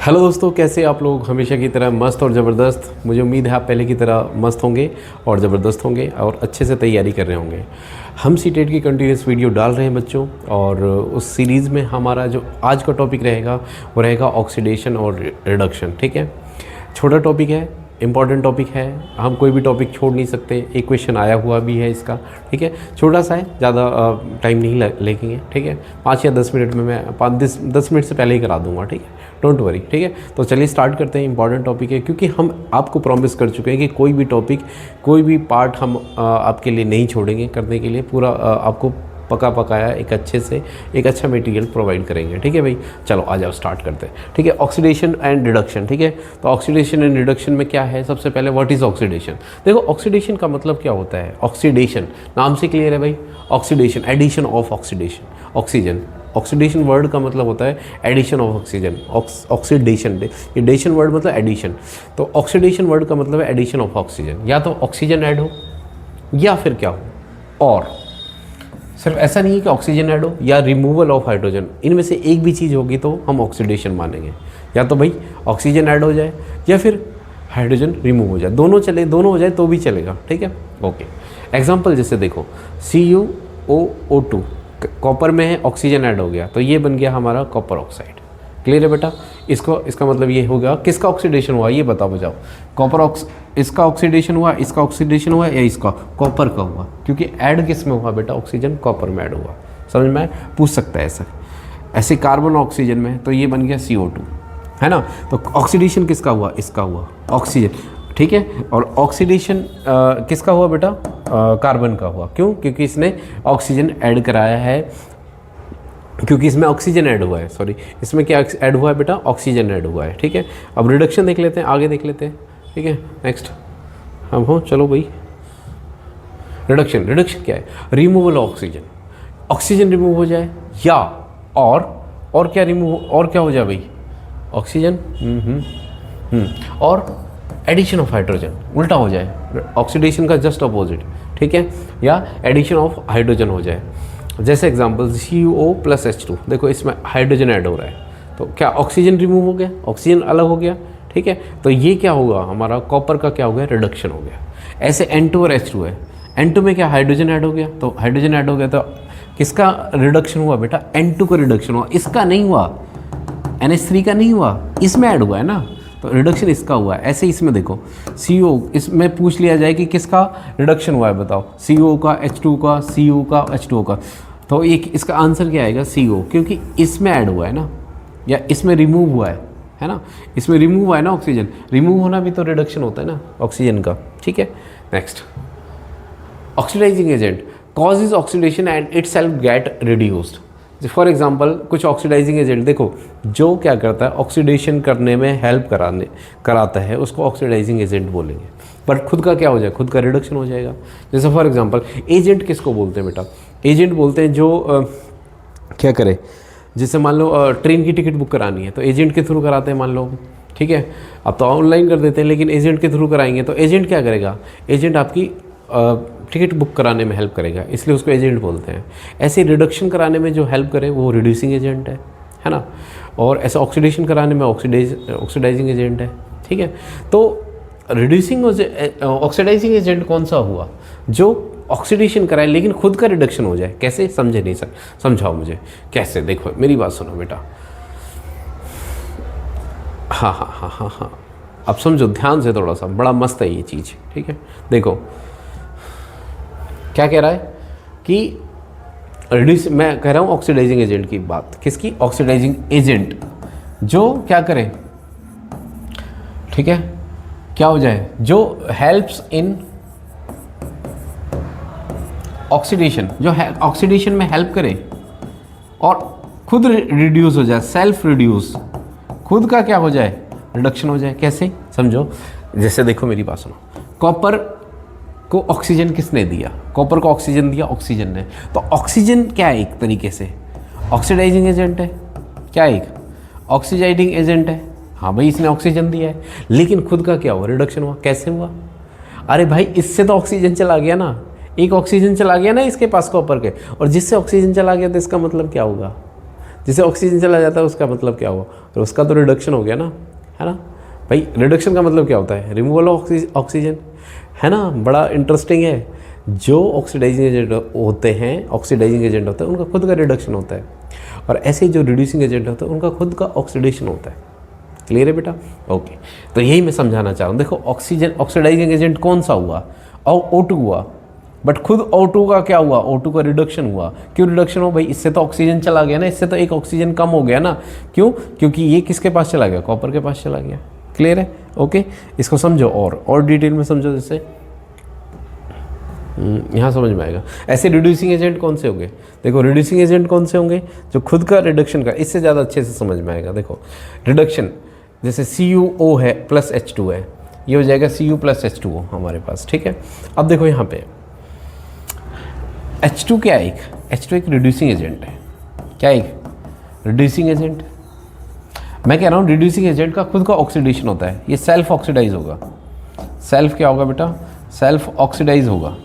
Hello दोस्तों, कैसे आप लोग? हमेशा की तरह मस्त और ज़बरदस्त। मुझे उम्मीद है आप पहले की तरह मस्त होंगे और ज़बरदस्त होंगे और अच्छे से तैयारी कर रहे होंगे। हम सीटेट की कंटिन्यूस वीडियो डाल रहे हैं बच्चों, और उस सीरीज़ में हमारा जो आज का टॉपिक रहेगा वो रहेगा ऑक्सीडेशन और रिडक्शन। ठीक है, छोटा टॉपिक है, इम्पॉर्टेंट टॉपिक है, हम कोई भी टॉपिक छोड़ नहीं सकते। एक क्वेश्चन आया हुआ भी है इसका। ठीक है, छोटा सा है, ज़्यादा टाइम नहीं लगेंगे। ठीक है, 5 या 10 मिनट में मैं 10 मिनट से पहले ही करा दूंगा। ठीक है, डोंट वरी। ठीक है, तो चलिए स्टार्ट करते हैं। इंपॉर्टेंट टॉपिक है, क्योंकि हम आपको प्रॉमिस कर चुके हैं कि कोई भी टॉपिक, कोई भी पार्ट हम आपके लिए नहीं छोड़ेंगे करने के लिए। पूरा आपको पका पकाया एक अच्छे से एक अच्छा मटेरियल प्रोवाइड करेंगे। ठीक है भाई, चलो आ जाओ स्टार्ट करते हैं। ठीक है, ऑक्सीडेशन एंड रिडक्शन। ठीक है, तो ऑक्सीडेशन एंड रिडक्शन में क्या है? सबसे पहले व्हाट इज़ ऑक्सीडेशन। देखो, ऑक्सीडेशन का मतलब क्या होता है? ऑक्सीडेशन नाम से क्लियर है भाई। Oxidation, addition of oxidation, oxygen. Oxidation word का मतलब होता है एडिशन ऑफ ऑक्सीजन। ऑक्सीडेशन, ये डेशन वर्ड मतलब एडिशन। तो ऑक्सीडेशन वर्ड का मतलब है एडिशन ऑफ ऑक्सीजन। या तो ऑक्सीजन ऐड हो या फिर क्या हो, और सिर्फ ऐसा नहीं है कि ऑक्सीजन ऐड हो या रिमूवल ऑफ हाइड्रोजन। इनमें से एक भी चीज़ होगी तो हम ऑक्सीडेशन मानेंगे। या तो भाई ऑक्सीजन ऐड हो जाए या फिर हाइड्रोजन रिमूव हो जाए, दोनों चले, दोनों हो जाए तो भी चलेगा। ठीक है, ओके। एग्जांपल जैसे देखो, CuOO2 कॉपर में है, ऑक्सीजन ऐड हो गया तो ये बन गया हमारा कॉपर ऑक्साइड। क्लियर है बेटा? इसका मतलब ये होगा, किसका ऑक्सीडेशन हुआ ये बताओ। इसका ऑक्सीडेशन हुआ, इसका ऑक्सीडेशन हुआ या इसका? कॉपर का हुआ, क्योंकि ऐड किस में हुआ बेटा? ऑक्सीजन कॉपर में ऐड हुआ। समझ में? पूछ सकता है ऐसा। ऐसे कार्बन ऑक्सीजन में, तो ये बन गया CO2, है ना? तो ऑक्सीडेशन किसका हुआ? इसका हुआ, ऑक्सीजन। ठीक है, और ऑक्सीडेशन किसका हुआ बेटा? कार्बन का हुआ। क्यों? क्योंकि इसने ऑक्सीजन ऐड कराया है, क्योंकि इसमें ऑक्सीजन ऐड हुआ है। सॉरी, इसमें क्या ऐड हुआ है बेटा? ऑक्सीजन ऐड हुआ है। ठीक है, अब रिडक्शन देख लेते हैं, आगे देख लेते हैं। ठीक है, नेक्स्ट हम हो, चलो भाई। रिडक्शन क्या है? Removal of oxygen. Oxygen remove हो जाए या और क्या रिमूव, और क्या हो जाए भाई? ऑक्सीजन और एडिशन ऑफ हाइड्रोजन, उल्टा हो जाए, ऑक्सीडेशन का जस्ट अपोजिट। ठीक है, या एडिशन ऑफ हाइड्रोजन हो जाए। जैसे एग्जांपल CO+H2, देखो इसमें हाइड्रोजन ऐड हो रहा है, तो क्या ऑक्सीजन रिमूव हो गया? ऑक्सीजन अलग हो गया। ठीक है, तो ये क्या होगा? हमारा कॉपर का क्या हो गया? रिडक्शन हो गया। ऐसे N2 और H2 है, N2 में क्या हाइड्रोजन ऐड हो गया, तो हाइड्रोजन ऐड हो गया, तो किसका रिडक्शन हुआ बेटा? N2 का रिडक्शन हुआ, इसका नहीं हुआ। NH3 का नहीं हुआ, इसमें ऐड हुआ है ना, तो रिडक्शन इसका हुआ है। ऐसे इसमें देखो, CO, इसमें पूछ लिया जाए कि किसका रिडक्शन हुआ है बताओ? CO का, H2 का, Cu का, H2O का, तो एक इसका आंसर क्या आएगा? CO, क्योंकि इसमें ऐड हुआ है ना, या इसमें रिमूव हुआ है ना? इसमें रिमूव हुआ है ना ऑक्सीजन। रिमूव होना भी तो रिडक्शन होता है ना ऑक्सीजन का। ठीक है, next, oxidising agent causes oxidation and itself get reduced. For example, कुछ ऑक्सीडाइजिंग एजेंट देखो, जो क्या करता है? ऑक्सीडेशन करने में हेल्प कराता है, उसको ऑक्सीडाइजिंग एजेंट बोलेंगे। पर खुद का क्या हो जाए? खुद का रिडक्शन हो जाएगा। जैसे फॉर एग्जांपल, एजेंट किसको बोलते हैं बेटा? एजेंट बोलते हैं जो क्या करे, जैसे मान लो ट्रेन की टिकट बुक करानी है तो एजेंट के थ्रू कराते हैं मान लो। ठीक है, अब तो ऑनलाइन कर देते हैं, लेकिन एजेंट के थ्रू कराएंगे तो एजेंट क्या करेगा? एजेंट आपकी टिकट बुक कराने में हेल्प करेगा, इसलिए उसको एजेंट बोलते हैं। ऐसे रिडक्शन कराने में जो हेल्प करे वो रिड्यूसिंग एजेंट है ना? और ऐसा ऑक्सीडेशन कराने में ऑक्सीडाइजिंग एजेंट है। ठीक है, तो रिड्यूसिंग ऑक्सीडाइजिंग एजेंट कौन सा हुआ? जो ऑक्सीडेशन कराए लेकिन खुद का रिडक्शन हो जाए। कैसे? समझे नहीं सर, समझाओ मुझे कैसे। देखो मेरी बात सुनो बेटा, हाँ, अब समझो ध्यान से थोड़ा सा, बड़ा मस्त है ये चीज़। ठीक है, देखो क्या कह रहा है कि मैं कह रहा हूँ ऑक्सीडाइजिंग एजेंट की बात। किसकी? ऑक्सीडाइजिंग एजेंट जो क्या करे? ठीक है, क्या हो जाए? जो हेल्प्स इन ऑक्सीडेशन, जो ऑक्सीडेशन में हेल्प करे और खुद रिड्यूस हो जाए, सेल्फ रिड्यूस, खुद का क्या हो जाए? रिडक्शन हो जाए। कैसे? समझो, जैसे देखो मेरी बात सुनो, कॉपर को ऑक्सीजन किसने दिया? कॉपर को ऑक्सीजन दिया ऑक्सीजन ने। तो ऑक्सीजन क्या है? एक तरीके से ऑक्सीडाइजिंग एजेंट है। क्या एक ऑक्सीडाइजिंग एजेंट है? हाँ भाई, इसने ऑक्सीजन दिया है, लेकिन खुद का क्या हुआ? रिडक्शन हुआ। कैसे हुआ? अरे भाई, इससे तो ऑक्सीजन चला गया ना, एक ऑक्सीजन चला गया ना इसके पास कॉपर के, और जिससे ऑक्सीजन चला गया तो इसका मतलब क्या होगा? जिसे ऑक्सीजन चला जाता है उसका मतलब क्या हुआ, और उसका तो रिडक्शन हो गया ना, है ना भाई। रिडक्शन का मतलब क्या होता है, रिमूवल ऑफ ऑक्सीजन, है ना। बड़ा इंटरेस्टिंग है। जो ऑक्सीडाइजिंग एजेंट होते हैं, ऑक्सीडाइजिंग एजेंट होता है उनका खुद का रिडक्शन होता है, और ऐसे जो रिड्यूसिंग एजेंट होता है उनका खुद का ऑक्सीडेशन होता है। क्लियर है बेटा? ओके, तो यही मैं समझाना चाह रहा हूँ। देखो ऑक्सीजन ऑक्सीडाइजिंग एजेंट कौन सा हुआ, O2 हुआ, बट खुद O2 का क्या हुआ, O2 का रिडक्शन हुआ। क्यों रिडक्शन हो भाई, इससे तो ऑक्सीजन चला गया ना, इससे तो एक ऑक्सीजन कम हो गया ना। क्यों? क्योंकि ये किसके पास चला गया, कॉपर के पास चला गया। क्लियर है? ओके, इसको समझो और डिटेल में समझो, जैसे यहाँ समझ में आएगा। ऐसे रिड्यूसिंग एजेंट कौन से होंगे, देखो रिड्यूसिंग एजेंट कौन से होंगे, जो खुद का रिडक्शन का, इससे ज़्यादा अच्छे से समझ में आएगा। देखो रिडक्शन, जैसे CuO है प्लस H2 है, ये हो जाएगा Cu प्लस H2O हमारे पास, ठीक है। अब देखो यहाँ पे H2 क्या है, H2 एक रिड्यूसिंग एजेंट है। क्या एक रिड्यूसिंग एजेंट, मैं कह रहा हूँ रिड्यूसिंग एजेंट का खुद का ऑक्सीडेशन होता है, ये सेल्फ ऑक्सीडाइज होगा। सेल्फ क्या होगा बेटा, सेल्फ ऑक्सीडाइज होगा,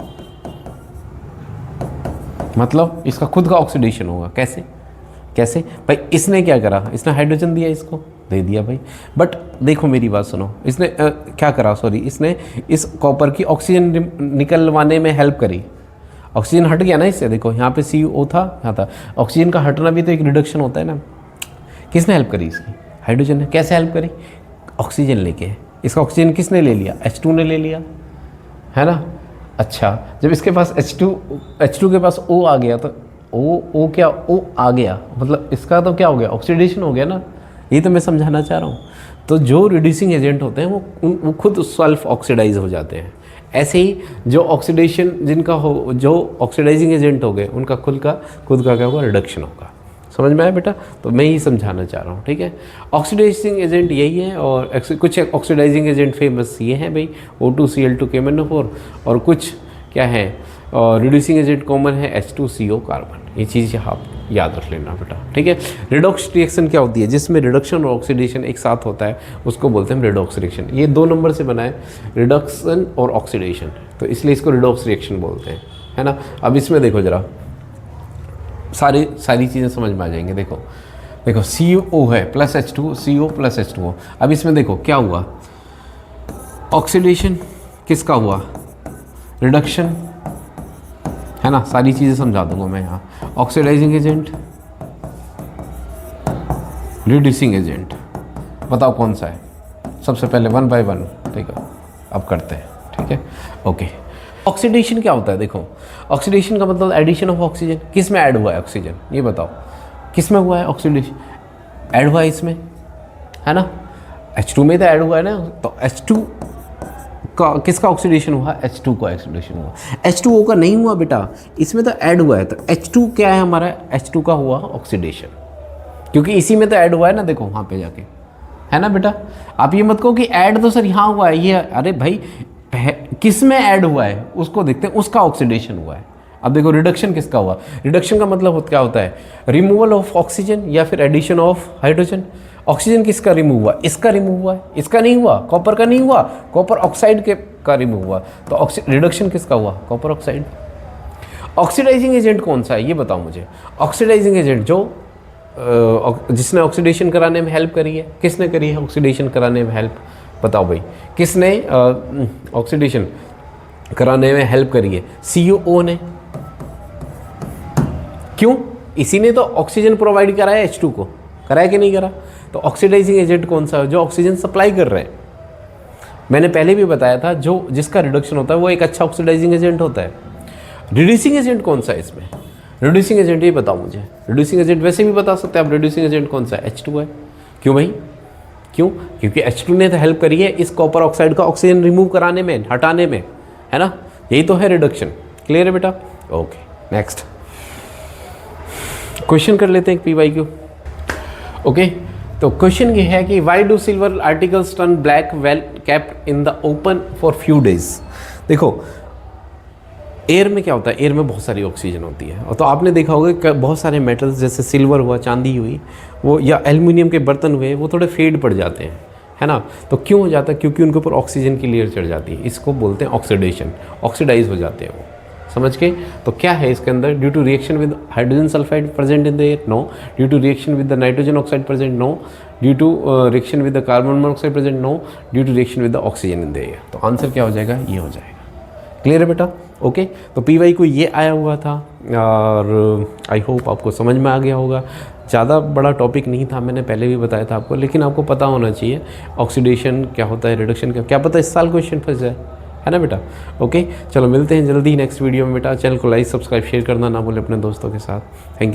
मतलब इसका खुद का ऑक्सीडेशन होगा। कैसे कैसे भाई, इसने क्या करा, इसने हाइड्रोजन दिया, इसको दे दिया भाई, बट देखो मेरी बात सुनो, इसने क्या करा, सॉरी, इसने इस कॉपर की ऑक्सीजन निकलवाने में हेल्प करी। ऑक्सीजन हट गया ना इससे, देखो यहाँ पे CO था, यहाँ था। ऑक्सीजन का हटना भी तो एक रिडक्शन होता है ना। किसने हेल्प करी इसकी, हाइड्रोजन ने। कैसे हेल्प करी, ऑक्सीजन लेके। इसका ऑक्सीजन किसने ले लिया, H2 ने ले लिया, है ना। अच्छा, जब इसके पास H2 के पास O आ गया, तो O क्या, O आ गया मतलब इसका तो क्या हो गया, ऑक्सीडेशन हो गया ना। ये तो मैं समझाना चाह रहा हूँ। तो जो रिड्यूसिंग एजेंट होते हैं वो खुद सेल्फ ऑक्सीडाइज हो जाते हैं। ऐसे ही जो ऑक्सीडेशन जिनका हो, जो ऑक्सीडाइजिंग एजेंट हो गए, उनका खुद का क्या होगा, रिडक्शन होगा। समझ में आया बेटा? तो मैं ही समझाना चाह रहा हूँ, ठीक है। ऑक्सीडाइजिंग एजेंट यही है, और कुछ ऑक्सीडाइजिंग एजेंट फेमस ये हैं भाई, O2Cl2 KMnO4, और कुछ क्या है, रिड्यूसिंग एजेंट कॉमन है H2CO कार्बन। ये चीज़ आप याद रख लेना बेटा, ठीक है। रिडॉक्स रिएक्शन क्या होती है, जिसमें रिडक्शन और ऑक्सीडेशन एक साथ होता है, उसको बोलते हैं रिडॉक्स रिएक्शन। ये 2 नंबर से बना है, रिडक्शन और ऑक्सीडेशन, तो इसलिए इसको रिडॉक्स रिएक्शन बोलते हैं, है ना। अब इसमें देखो जरा, सारी चीज़ें समझ में आ जाएंगे। देखो CO है plus H2, CO plus H2O। अब इसमें देखो क्या हुआ, ऑक्सीडेशन किसका हुआ, रिडक्शन, है ना। सारी चीज़ें समझा दूंगा मैं यहाँ। ऑक्सीडाइजिंग एजेंट, रिड्यूसिंग एजेंट, बताओ कौन सा है। सबसे पहले 1 बाय 1, ठीक है, अब करते हैं, ठीक है। ओके, ऑक्सीडेशन क्या होता है, देखो ऑक्सीडेशन का मतलब एडिशन ऑफ ऑक्सीजन। किस में ऐड हुआ है ऑक्सीजन, ये बताओ किस में हुआ है ऑक्सीडेशन, ऐड हुआ है इसमें, है ना। H2 में तो ऐड हुआ है ना, तो H2 का किसका ऑक्सीडेशन हुआ, H2 का ऑक्सीडेशन हुआ। H2O का नहीं हुआ बेटा, इसमें तो ऐड हुआ है। तो H2 क्या है हमारा, H2 का हुआ ऑक्सीडेशन, क्योंकि इसी में तो ऐड हुआ है ना, देखो वहाँ पे जाके, है ना बेटा। आप ये मत कहो कि ऐड तो सर यहाँ हुआ है, ये अरे भाई किस में ऐड हुआ है उसको देखते हैं, उसका ऑक्सीडेशन हुआ है। अब देखो रिडक्शन किसका हुआ, रिडक्शन का मतलब क्या होता है, रिमूवल ऑफ ऑक्सीजन या फिर एडिशन ऑफ हाइड्रोजन। ऑक्सीजन किसका रिमूव हुआ, इसका रिमूव हुआ है, इसका नहीं हुआ, कॉपर का नहीं हुआ, कॉपर ऑक्साइड के का रिमूव हुआ। तो रिडक्शन किसका हुआ, कॉपर ऑक्साइड। ऑक्सीडाइजिंग एजेंट कौन सा है ये बताओ मुझे। ऑक्सीडाइजिंग एजेंट जो जिसने ऑक्सीडेशन कराने में हेल्प करी है, किसने करी है ऑक्सीडेशन कराने में हेल्प, बताओ भाई किसने ऑक्सीडेशन कराने में हेल्प करी है, CO ने। क्यों, इसी ने तो ऑक्सीजन प्रोवाइड करा है H2 को, करा है कि नहीं करा। तो ऑक्सीडाइजिंग एजेंट कौन सा है, जो ऑक्सीजन सप्लाई कर रहे हैं। मैंने पहले भी बताया था, जो जिसका रिडक्शन होता है वो एक अच्छा ऑक्सीडाइजिंग एजेंट होता है। रिड्यूसिंग एजेंट कौन सा है इसमें, रिड्यूसिंग एजेंट ये बताओ मुझे। रिड्यूसिंग एजेंट वैसे भी बता सकते हैं आप, रिड्यूसिंग एजेंट कौन सा है, H2 है। क्यों भाई, क्यों, क्योंकि H2 ने तो हेल्प करी है इस कॉपर ऑक्साइड का ऑक्सीजन रिमूव कराने में, हटाने में, है ना। यही तो है रिडक्शन। क्लियर है बेटा? ओके, नेक्स्ट क्वेश्चन कर लेते हैं PYQ। ओके, तो क्वेश्चन ये है कि why do silver articles turn black well kept in the open for few days. देखो एयर में क्या होता है, एयर में बहुत सारी ऑक्सीजन होती है, और तो आपने देखा होगा कि बहुत सारे मेटल्स जैसे सिल्वर हुआ, चांदी हुई, वो या एल्युमिनियम के बर्तन हुए, वो थोड़े फेड पड़ जाते हैं, है ना। तो क्यों हो जाता है, क्योंकि उनके ऊपर ऑक्सीजन की लेयर चढ़ जाती है, इसको बोलते हैं ऑक्सीडेशन, ऑक्सीडाइज हो जाते हैं वो। समझ के। तो क्या है इसके अंदर, due to reaction with hydrogen sulphide present in the air, no. Due to reaction with the nitrogen oxide present, no. Due to reaction with the carbon monoxide present, no. Due to reaction with the oxygen in the air. तो answer क्या हो जाएगा, ये हो जाएगा। Clear है बेटा? Okay. तो पी को ये आया हुआ था और आई होप आपको समझ में आ गया होगा। ज़्यादा बड़ा टॉपिक नहीं था, मैंने पहले भी बताया था आपको, लेकिन आपको पता होना चाहिए ऑक्सीडेशन क्या होता है, रिडक्शन क्या पता इस साल क्वेश्चन फंस जाए, है ना बेटा? ओके, चलो मिलते हैं जल्दी नेक्स्ट वीडियो में बेटा। चैनल को लाइक सब्सक्राइब शेयर करना ना भूलें अपने दोस्तों के साथ। Thank you.